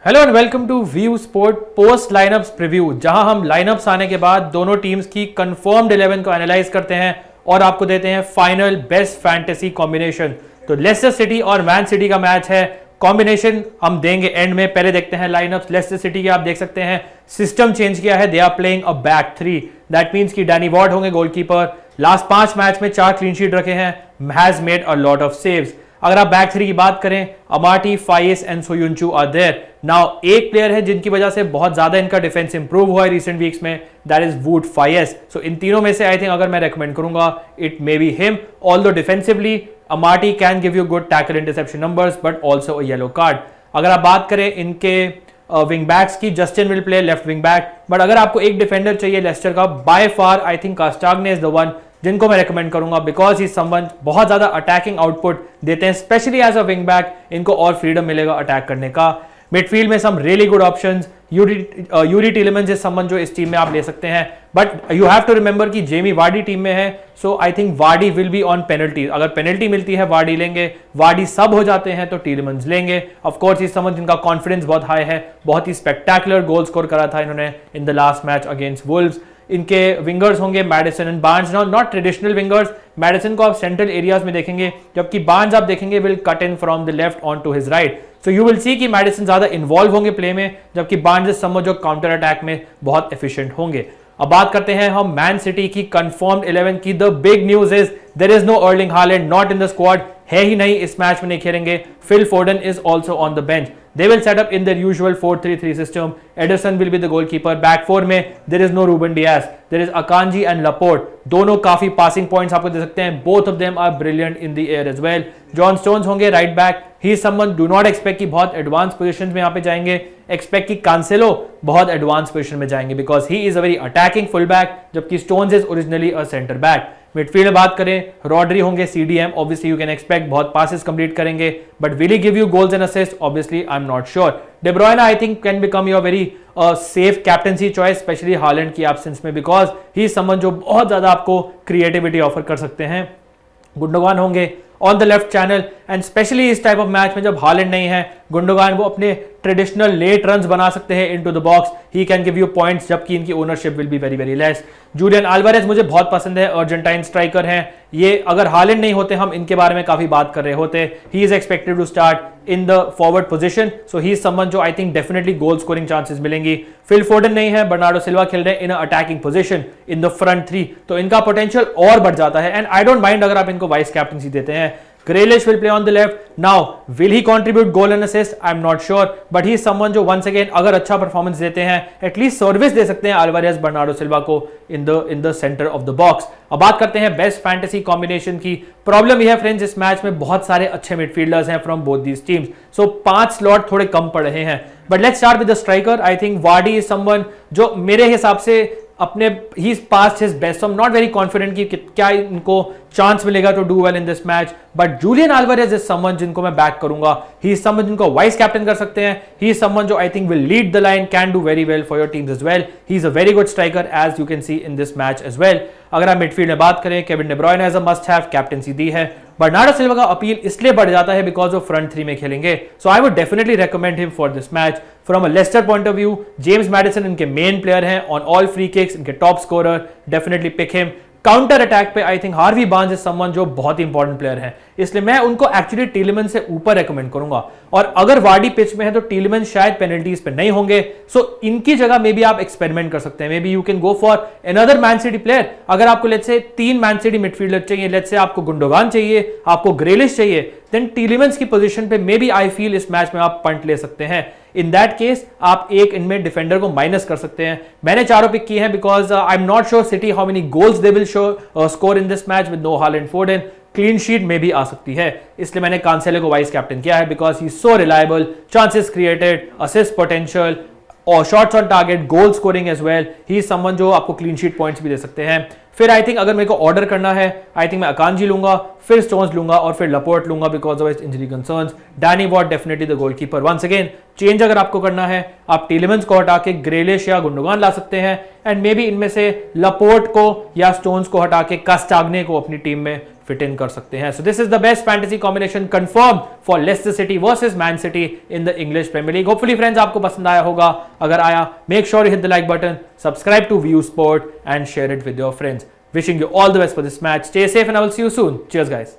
Hello and welcome to View Sport post lineups preview, जहां हम line-ups आने के बाद दोनों टीम्स की कंफर्म्ड 11 को एनालाइज करते हैं और आपको देते हैं फाइनल बेस्ट फैंटेसी कॉम्बिनेशन। तो लेस्टर सिटी और मैन सिटी का मैच है, कॉम्बिनेशन हम देंगे एंड में। पहले देखते हैं लाइनअप्स। लेस्टर सिटी के आप देख सकते हैं सिस्टम चेंज किया है, they are playing a back three. That means कि डैनी वॉर्ड होंगे गोलकीपर। लास्ट 5 मैच में 4 क्लीन शीट रखे हैं, has made a lot of saves. अगर आप बैक थ्री की बात करें, Amartey, Faes and Soyuncu are there. Now एक प्लेयर है जिनकी वजह से बहुत ज्यादा इनका डिफेंस इंप्रूव हुआ है रिसेंट वीक्स में, that is Wout Faes. So इन तीनों में से आई थिंक अगर मैं रेकमेंड करूंगा, it may be him. Although defensively Amartey can give you good tackle interception numbers but also a yellow card. अगर आप बात करें इनके विंग बैक्स की, Justin will play left wing back. But अगर आपको एक डिफेंडर चाहिए लेस्टर का, by far I think Castagne is the one जिनको मैं रेकमेंड करूंगा, बिकॉज ही समवन बहुत ज्यादा अटैकिंग आउटपुट देते हैं, specially as a wing back. इनको और फ्रीडम मिलेगा अटैक करने का। मिडफील्ड में some really good options. Youri Tielemans is someone जो इस टीम में आप ले सकते हैं, but you have to remember कि जेमी वार्डी टीम में है, so I think Vardy will be on penalty. अगर पेनल्टी मिलती है वार्डी लेंगे, वार्डी सब हो जाते हैं तो टिलेमंस लेंगे। ऑफ कोर्स इस समवन जिनका कॉन्फिडेंस बहुत हाई है, बहुत ही स्पेक्टेकुलर गोल स्कोर करा था इन्होंने in the last match against Wolves. इनके विंगर्स होंगे Maddison and Barnes, not traditional wingers. Maddison को आप सेंट्रल एरियाज में देखेंगे, जबकि बार्न्स आप देखेंगे will cut in from the left on to his right. So you will see कि मैडिसन ज्यादा इन्वॉल्व होंगे प्ले में, जबकि बार्न्स समझो जो काउंटर अटैक में बहुत एफिशिएंट होंगे। अब बात करते हैं हम मैन सिटी की कंफर्म्ड 11 की। The big news is there is no Erling Haaland, not in the squad, है ही नहीं, इस मैच में नहीं खेलेंगे। Phil Foden is also on the bench. They will set up in their usual 4-3-3 system. Ederson will be the goalkeeper. Back four में there is no Ruben Dias. There is Akanji and Laporte. दोनों काफी passing points आपको दे सकते हैं. Both of them are brilliant in the air as well. John Stones होंगे right back. He is someone do not expect कि बहुत advanced positions में यहाँ पे जाएंगे. Expect कि Cancelo बहुत advanced position में जाएंगे because he is a very attacking fullback, जबकि Stones is originally a center back. Midfield में बात करें, रॉड्री होंगे CDM, obviously you can expect बहुत पासेस कंप्लीट करेंगे, but will he give you goals and assist? Obviously I am not sure. Day ब्रुयने I think can become your very safe captaincy choice, specially Holland की absence में, because he someone जो बहुत ज्यादा आपको creativity offer कर सकते हैं। गुंडोगान होंगे on the left channel, and specially इस टाइप ऑफ मैच में जब हालैंड नहीं है, गुंडोगान वो अपने ट्रेडिशनल लेट रन्स बना सकते हैं into the box. He can give you points, जबकि इनकी ownership will be very very less. Julian Alvarez मुझे बहुत पसंद है, अर्जेंटाइन स्ट्राइकर हैं ये। अगर हालैंड नहीं होते, हम इनके बारे में काफी बात कर रहे होते। He is expected to start in the forward position, so he is someone जो I think definitely goal scoring chances मिलेंगी। फिल फोर्डन नहीं है, बर्नार्डो सिल्वा खेल रहे हैं in attacking position in the front three, तो इनका पोटेंशियल और बढ़ जाता है। एंड आई डोंट माइंड अगर आप इनको वाइस कैप्टनसी देते हैं। Grealish will play on the left. Now, will he contribute goal and assist? I'm not sure, but he is someone जो once again अगर अच्छा परफॉर्मेंस देते हैं, एटलीस्ट सर्विस दे सकते हैं अल्वारेज, बर्नार्डो सिल्वा को in the centre of the box. अब बात करते हैं बेस्ट फैंटेसी कॉम्बिनेशन की। प्रॉब्लम यह है फ्रेंड्स, इस मैच में बहुत सारे अच्छे मिडफील्डर्स हैं from both these teams, so 5 slot थोड़े कम पड़ रहे हैं। But let's start with the striker. I think Vardy is someone जो मेरे हिसाब से अपने ही past his best, so I am not very confident कि क्या इनको चांस मिलेगा to do well in this match. But Julian Alvarez is someone जिनको मैं बैक करूंगा। ही इज समवन जिनको वाइस कैप्टन कर सकते हैं। ही इज समवन जो I think will lead the line, can do very well for your teams as well. He is a very good striker as you can see in this match as well. अगर आप midfield में बात करें, Kevin De Bruyne as a must have, captaincy दी है। Bernardo सिल्वा का appeal इसलिए बढ़ जाता है बिकॉज वो फ्रंट थ्री में खेलेंगे, so I would definitely recommend him for this match. From a Leicester point of view, James Maddison इनके मेन प्लेयर हैं ऑन ऑल फ्री किक्स, इनके top scorer, definitely pick him. Counter attack पे I think Harvey Barnes is someone जो बहुत ही important player है, इसलिए मैं उनको एक्चुअली टिलेमन से ऊपर रेकमेंड करूंगा। और अगर वार्डी पिच में है तो टिलेमन शायद पेनल्टीज पे नहीं होंगे, सो इनकी जगह मे बी आप एक्सपेरिमेंट कर सकते हैं। May be you can go for another man city player. अगर आपको let's say 3 man city midfielder चाहिए, लेट्स से आपको गुंडोगान चाहिए, आपको ग्रेलिश चाहिए, देन टिलेमंस की पोजीशन पे मे बी आई फील इस मैच में आप पंट ले सकते हैं। इन दैट केस आप एक इनमें डिफेंडर को माइनस कर सकते हैं। मैंने चारों पिक किए हैं because I am not sure City how many goals they will score in this match with no Haaland Foden. Clean sheet में भी आ सकती है, इसलिए मैंने कांसेलो को वाइस कैप्टन किया है because he so reliable, chances created, assist potential और shots on target, goal scoring as well. He is someone जो आपको क्लीन शीट पॉइंट्स भी दे सकते हैं। फिर आई थिंक अगर मेरे को ऑर्डर करना है, आई थिंक मैं अकांजी लूंगा, फिर स्टोन्स लूंगा और फिर लपोर्ट लूंगा because of injury concerns. Danny Ward definitely the goalkeeper. Once again change अगर आपको करना है, आप टिलेमंस को हटा के ग्रेलिश या गुंडोगान ला सकते हैं, एंड मे बी इनमें से लपोर्ट को या स्टोन्स को हटा के कास्टाग्ने को अपनी टीम में फिट इन कर सकते हैं। So this is the best fantasy combination confirm for Leicester City versus Man City in the English Premier League. Hopefully friends आपको पसंद आया होगा। अगर आया, make sure you hit the like button, subscribe to View Sport and share it with your friends. Wishing you all the best for this match. Stay safe and I will see you soon. Cheers guys.